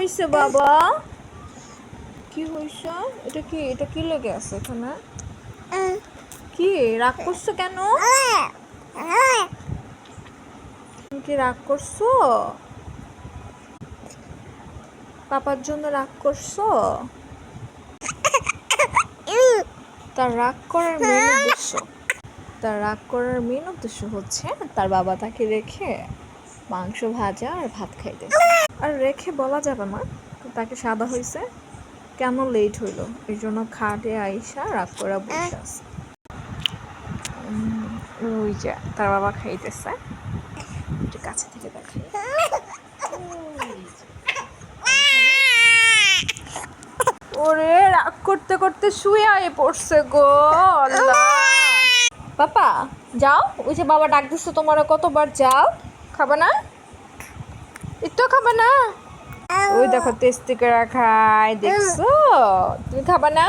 হয়েছে বাবা? কি হয়েছে? এটা কি লেগে আছে এখানে? কি রাগ করছো কেন? তুমি কি রাগ করছো? পাপার জন্য রাগ করছো? তার রাগ করার মেন উদ্দেশ্য হচ্ছে তার বাবা তাকে রেখে মাংস ভাজা আর ভাত খাইতেছে। আর রেখে বলা যাবে না, তাকে সাদা হয়েছে কেন লেট হইলো, এই জন্য খাটে আইসা রাগ করে বসে আছে। ওই যে তার বাবা খাইতেছে, একটু কাছে থেকে দেখাই। ওরে রাগ করতে করতে শুয়ে আয়ে পড়ছে গো আল্লাহ। পাপা যাও, ওই যে বাবা ডাক দিচ্ছে তোমার, কতবার যাও। খাবে না? একটু খাবে না? ওই দেখো তেস্তি করে খায়, দেখছো? তুমি খাবে না?